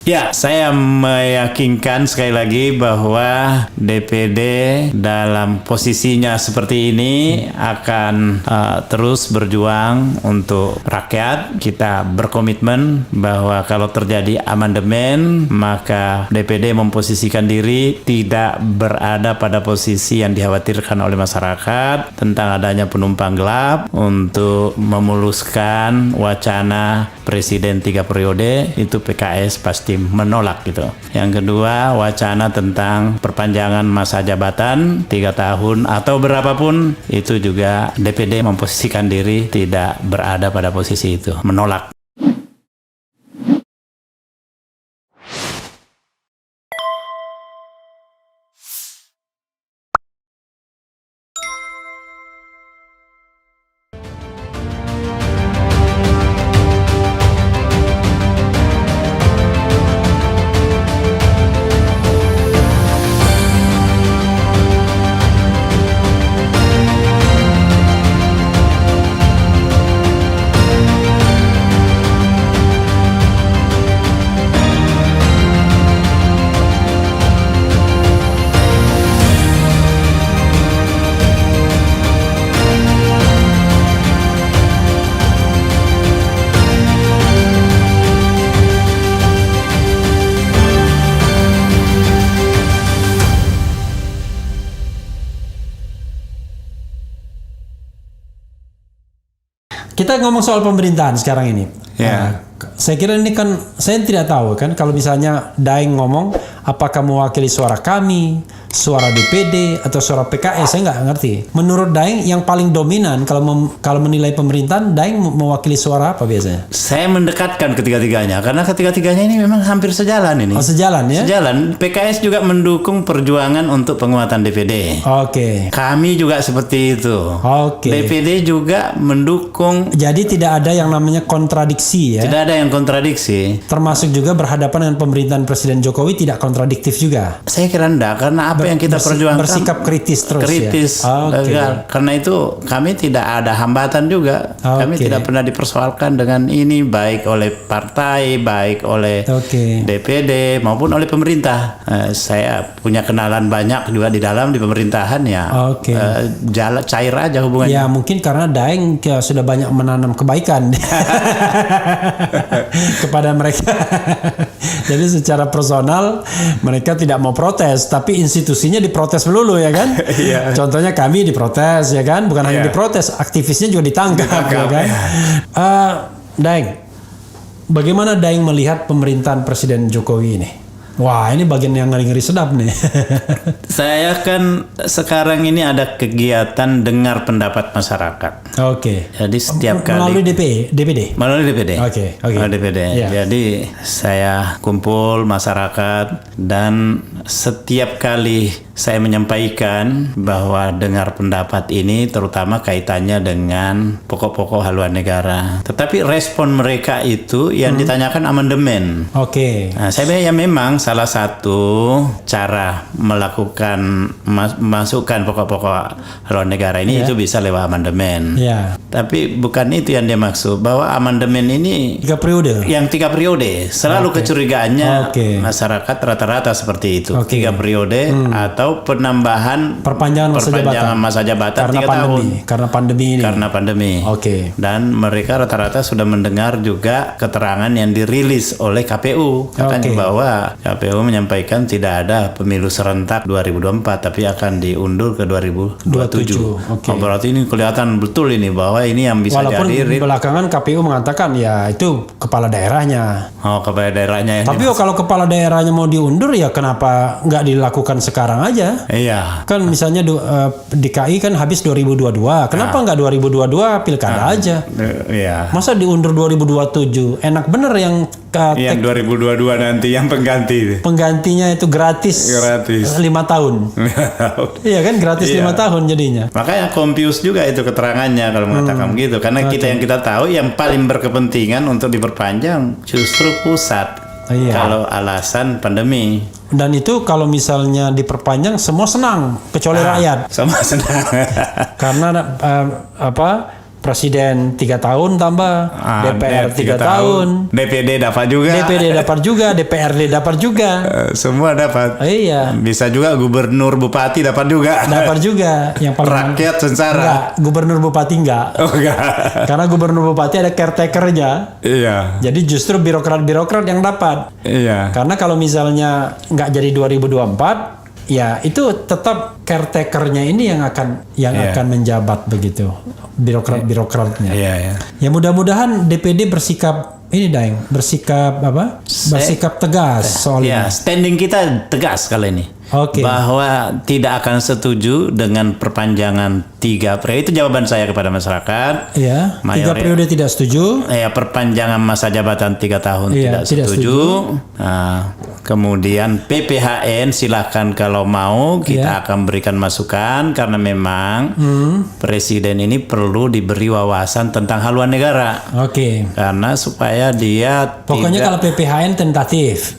Ya, saya meyakinkan sekali lagi bahwa DPD dalam posisinya seperti ini akan terus berjuang untuk rakyat. Kita berkomitmen bahwa kalau terjadi amandemen, maka DPD memposisikan diri tidak berada pada posisi yang dikhawatirkan oleh masyarakat tentang adanya penumpang gelap untuk memuluskan wacana Presiden 3 periode. Itu PKS pasti menolak gitu. Yang kedua, wacana tentang perpanjangan masa jabatan 3 tahun atau berapapun, itu juga DPD memposisikan diri tidak berada pada posisi itu, menolak. Kita ngomong soal pemerintahan sekarang ini. Ya. Saya kira ini kan, saya tidak tahu kan kalau misalnya Daeng ngomong apakah mewakili suara kami, suara DPD atau suara PKS, saya nggak ngerti. Menurut Daeng yang paling dominan kalau menilai pemerintahan, Daeng mewakili suara apa biasanya? Saya mendekatkan ketiga-tiganya karena ketiga-tiganya ini memang hampir sejalan ini. Oh, sejalan ya? Sejalan. PKS juga mendukung perjuangan untuk penguatan DPD. Oke. Kami juga seperti itu. Oke. DPD juga mendukung. Jadi tidak ada yang namanya kontradiksi ya? Tidak ada yang kontradiksi. Termasuk juga berhadapan dengan pemerintahan Presiden Jokowi tidak kontradiktif juga? Saya kira enggak, karena apa yang kita perjuangkan bersikap kritis terus kritis, ya? legal. Karena itu kami tidak ada hambatan juga. Kami tidak pernah dipersoalkan dengan ini, baik oleh partai, baik oleh DPD maupun oleh pemerintah. Saya punya kenalan banyak juga di pemerintahan ya. Jalan cair aja hubungannya. Ya mungkin karena Daeng sudah banyak menanam kebaikan kepada mereka. Jadi secara personal mereka tidak mau protes, tapi institusinya diprotes melulu ya kan. Contohnya kami diprotes ya kan, bukan hanya diprotes, aktivisnya juga ditangkap ya kan. Daeng, bagaimana Daeng melihat pemerintahan Presiden Jokowi ini? Wah, ini bagian yang ngeri-ngeri sedap nih. Saya kan sekarang ini ada kegiatan dengar pendapat masyarakat. Jadi setiap melalui kali DPD. Melalui DPD. Melalui DPD. Jadi saya kumpul masyarakat dan setiap kali saya menyampaikan bahwa dengar pendapat ini terutama kaitannya dengan pokok-pokok haluan negara. Tetapi respon mereka itu yang ditanyakan amandemen. Nah, saya ya memang salah satu cara melakukan masukkan pokok-pokok haluan negara ini itu bisa lewat amandemen. Tapi bukan itu yang dia maksud, bahwa amandemen ini 3 periode. Yang 3 periode. Selalu kecurigaannya masyarakat rata-rata seperti itu. 3 periode atau penambahan perpanjangan masa jabatan 3 tahun. Karena pandemi ini. Karena pandemi. Dan mereka rata-rata sudah mendengar juga keterangan yang dirilis oleh KPU. Katanya bahwa KPU menyampaikan tidak ada pemilu serentak 2024 tapi akan diundur ke 2027. Berarti ini kelihatan betul ini bahwa ini yang bisa walaupun jadi. Belakangan KPU mengatakan ya itu kepala daerahnya. Kepala daerahnya. Tapi kalau kepala daerahnya mau diundur ya kenapa nggak dilakukan sekarang aja? Kan misalnya DKI kan habis 2022. Kenapa nggak 2022 pilkada aja? Masa diundur 2027? Enak bener yang 2022 nanti yang pengganti. Penggantinya itu gratis 5 tahun. Iya kan, gratis 5 tahun jadinya. Makanya confused juga itu keterangannya kalau mengatakan begitu. Karena yang kita tahu yang paling berkepentingan untuk diperpanjang justru pusat. Kalau alasan pandemi. Dan itu kalau misalnya diperpanjang semua senang kecuali rakyat. Semua senang. Karena presiden 3 tahun tambah, DPR 3 tahun, DPD dapat juga, DPRD dapat juga. Semua dapat. Iya. Bisa juga gubernur bupati dapat juga. Dapat juga. Yang paling rakyat sengsara. Enggak, gubernur bupati enggak. Oh, enggak. Karena gubernur bupati ada caretaker-nya. Iya. Jadi justru birokrat-birokrat yang dapat. Iya. Karena kalau misalnya nggak jadi 2024, ya itu tetap caretaker-nya ini yang akan menjabat begitu, birokrat-birokratnya. Iya. Ya mudah-mudahan DPD bersikap bersikap tegas soal ini. Standing kita tegas kali ini. Oke. Bahwa tidak akan setuju dengan perpanjangan 3 periode. Itu jawaban saya kepada masyarakat. Iya. 3 periode tidak setuju. Ya, perpanjangan masa jabatan 3 tahun tidak setuju. Nah, kemudian PPHN silakan kalau mau kita akan berikan masukan karena memang presiden ini perlu diberi wawasan tentang haluan negara. Oke. Karena supaya dia pokoknya kalau PPHN tentatif.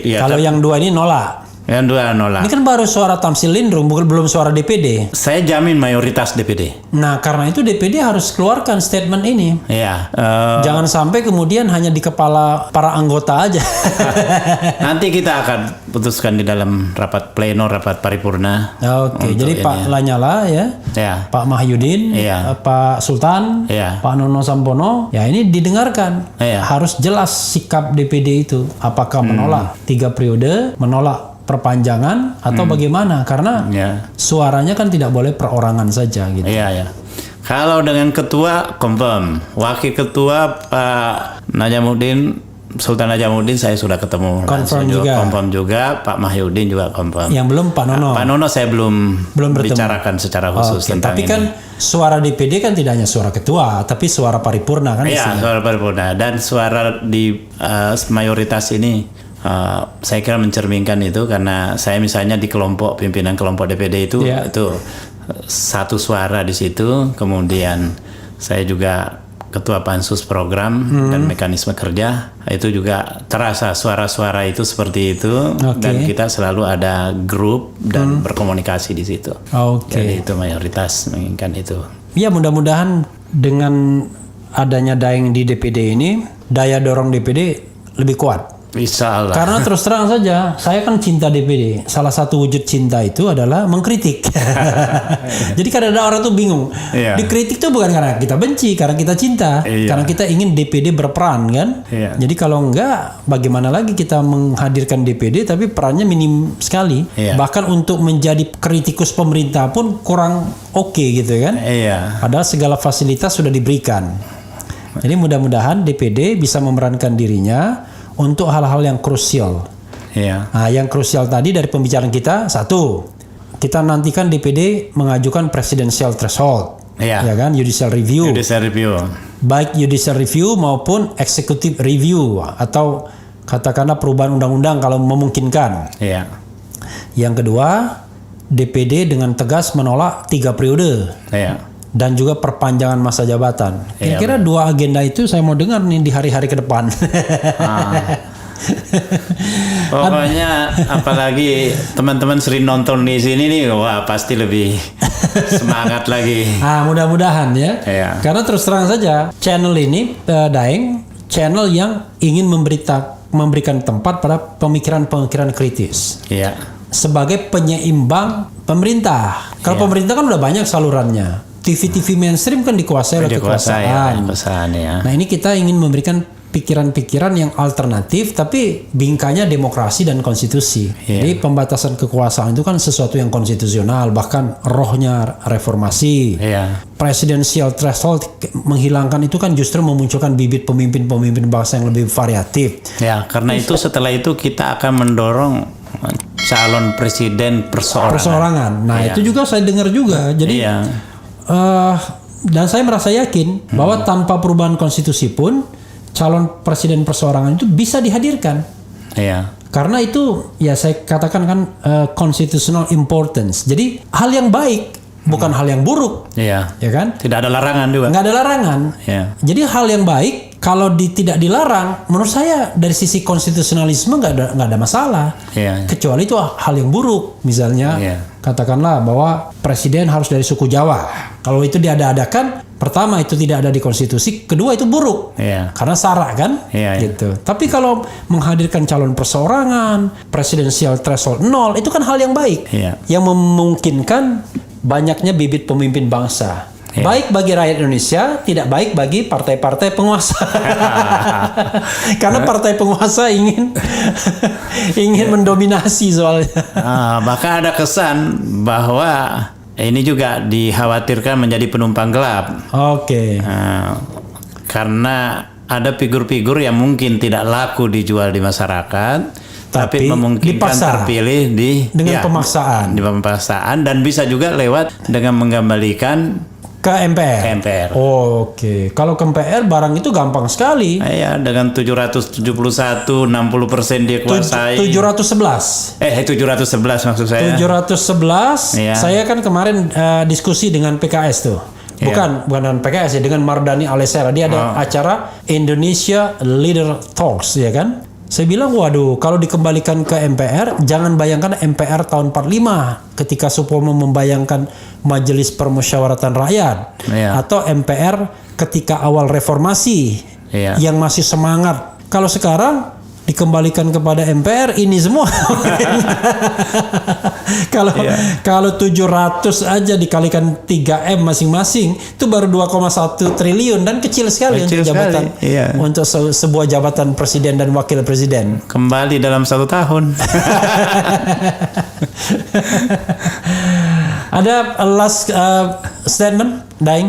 Ya. Kalau yang 2 ini nolak. Yang 2 nolak. Ini kan baru suara Tamsil Lindrung, belum suara DPD. Saya jamin mayoritas DPD. Nah, karena itu DPD harus keluarkan statement ini. Iya. Jangan sampai kemudian hanya di kepala para anggota aja. Nanti kita akan putuskan di dalam rapat pleno, rapat paripurna. Oke, jadi Pak Lanyala ya, Pak Mahyudin, Pak Sultan, Pak Nono Sampono, ya ini didengarkan. Harus jelas sikap DPD itu. Apakah menolak 3 periode, menolak perpanjangan atau bagaimana? Karena suaranya kan tidak boleh perorangan saja gitu. Iya. Kalau dengan ketua confirm, wakil ketua Pak Sultan Najamuddin saya sudah ketemu. Confirm juga, Pak Mahyudin juga confirm. Yang belum Pak Nono. Pak Nono saya belum bicarakan secara khusus tentang tapi ini. Kan suara DPD kan tidak hanya suara ketua, tapi suara paripurna kan? Iya, suara paripurna dan suara di mayoritas ini. Saya kira mencerminkan itu karena saya misalnya di pimpinan kelompok DPD itu satu suara di situ, kemudian saya juga ketua pansus program dan mekanisme kerja, itu juga terasa suara-suara itu seperti itu dan kita selalu ada grup dan berkomunikasi di situ. Jadi itu mayoritas menginginkan itu. Ya mudah-mudahan dengan adanya Daeng di DPD ini daya dorong DPD lebih kuat. Bisa lah. Karena terus terang saja, saya kan cinta DPD. Salah satu wujud cinta itu adalah mengkritik. Jadi kadang-kadang orang tuh bingung. Dikritik tuh bukan karena kita benci, karena kita cinta. Karena kita ingin DPD berperan kan. Jadi kalau enggak, bagaimana lagi kita menghadirkan DPD tapi perannya minim sekali. Bahkan untuk menjadi kritikus pemerintah pun kurang oke gitu kan. Padahal segala fasilitas sudah diberikan. Jadi mudah-mudahan DPD bisa memerankan dirinya untuk hal-hal yang krusial. Nah, yang krusial tadi dari pembicaraan kita, satu, kita nantikan DPD mengajukan presidential threshold, ya kan, judicial review. Baik judicial review maupun executive review atau katakanlah perubahan undang-undang kalau memungkinkan. Yang kedua, DPD dengan tegas menolak 3 periode. Dan juga perpanjangan masa jabatan. Kira-kira 2 agenda itu saya mau dengar nih di hari-hari ke depan. Pokoknya apalagi teman-teman sering nonton di sini nih, wah pasti lebih semangat lagi. Mudah-mudahan ya. Karena terus terang saja channel ini Daeng, channel yang ingin memberikan tempat pada pemikiran-pemikiran kritis. Sebagai penyeimbang pemerintah. Kalau pemerintah kan udah banyak salurannya. TV mainstream kan dikuasai oleh kekuasaan. Nah ini kita ingin memberikan pikiran-pikiran yang alternatif tapi bingkanya demokrasi dan konstitusi. Jadi pembatasan kekuasaan itu kan sesuatu yang konstitusional, bahkan rohnya reformasi. Presidential threshold menghilangkan itu kan justru memunculkan bibit pemimpin-pemimpin bangsa yang lebih variatif. Karena itu setelah itu kita akan mendorong calon presiden perseorangan. Nah itu juga saya dengar juga. Jadi dan saya merasa yakin bahwa tanpa perubahan konstitusi pun calon presiden perseorangan itu bisa dihadirkan. Karena itu ya saya katakan kan constitutional importance. Jadi hal yang baik, bukan hal yang buruk. Ya kan? Tidak ada larangan juga. Nggak ada larangan. Jadi hal yang baik kalau tidak dilarang, menurut saya dari sisi konstitusionalisme nggak ada masalah. Iya. Kecuali itu hal yang buruk, misalnya katakanlah bahwa presiden harus dari suku Jawa. Kalau itu diada-adakan, pertama itu tidak ada di konstitusi, kedua itu buruk, karena sara kan, gitu. Tapi kalau menghadirkan calon perseorangan, presidensial threshold 0, itu kan hal yang baik, yang memungkinkan banyaknya bibit pemimpin bangsa. Baik bagi rakyat Indonesia, tidak baik bagi partai-partai penguasa. Karena partai penguasa ingin mendominasi soalnya. Bahkan ada kesan bahwa ini juga dikhawatirkan menjadi penumpang gelap. Karena ada figur-figur yang mungkin tidak laku dijual di masyarakat, tapi memungkinkan terpilih dengan pemaksaan. Di pemaksaan, dan bisa juga lewat dengan mengembalikan ke MPR. Kalau ke MPR barang itu gampang sekali. Dengan 771 60% dia kuasai. 711 maksud saya. 711. Saya kan kemarin diskusi dengan PKS tuh. Bukan dengan PKS ya, dengan Mardhani Alisera. Dia ada acara Indonesia Leader Talks, ya kan? Saya bilang, waduh, kalau dikembalikan ke MPR, jangan bayangkan MPR tahun 45 ketika Supomo membayangkan Majelis Permusyawaratan Rakyat, atau MPR ketika awal reformasi yang masih semangat. Kalau sekarang dikembalikan kepada MPR, ini semua. Kalau 700 aja dikalikan 3M masing-masing, itu baru 2,1 triliun, dan kecil sekali untuk jabatan, untuk sebuah jabatan presiden dan wakil presiden. Kembali dalam 1 tahun. Ada last statement, Daeng?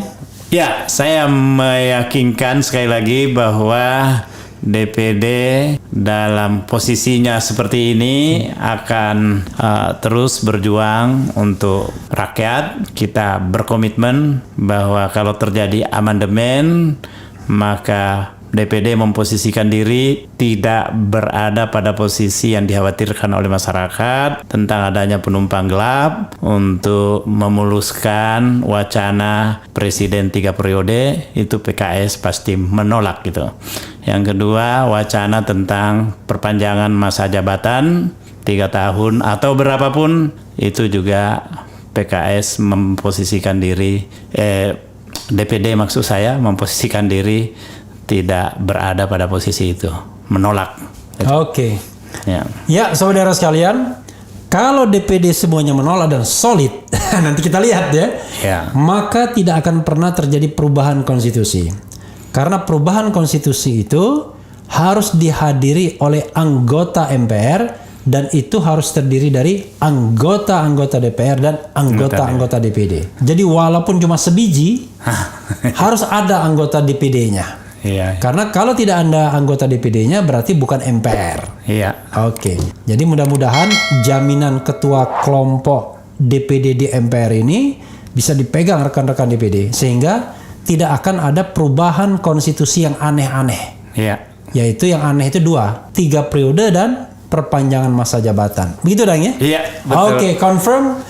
Ya, saya meyakinkan sekali lagi bahwa DPD dalam posisinya seperti ini akan terus berjuang untuk rakyat. Kita berkomitmen bahwa kalau terjadi amandemen, maka DPD memposisikan diri tidak berada pada posisi yang dikhawatirkan oleh masyarakat tentang adanya penumpang gelap, untuk memuluskan wacana presiden 3 periode. Itu PKS pasti menolak gitu. Yang kedua, wacana tentang perpanjangan masa jabatan 3 tahun atau berapapun, itu juga PKS memposisikan diri, DPD maksud saya, memposisikan diri tidak berada pada posisi itu, menolak. Ya, saudara sekalian, kalau DPD semuanya menolak dan solid, nanti kita lihat maka tidak akan pernah terjadi perubahan konstitusi. Karena perubahan konstitusi itu harus dihadiri oleh anggota MPR, dan itu harus terdiri dari anggota-anggota DPR dan anggota-anggota DPD. Jadi walaupun cuma sebiji, harus ada anggota DPD-nya. Karena kalau tidak ada anggota DPD-nya, berarti bukan MPR. Jadi mudah-mudahan jaminan ketua kelompok DPD di MPR ini bisa dipegang rekan-rekan DPD, sehingga tidak akan ada perubahan konstitusi yang aneh-aneh. Yaitu yang aneh itu 2, 3 periode dan perpanjangan masa jabatan. Begitu, Dang, ya? Iya, betul. Confirm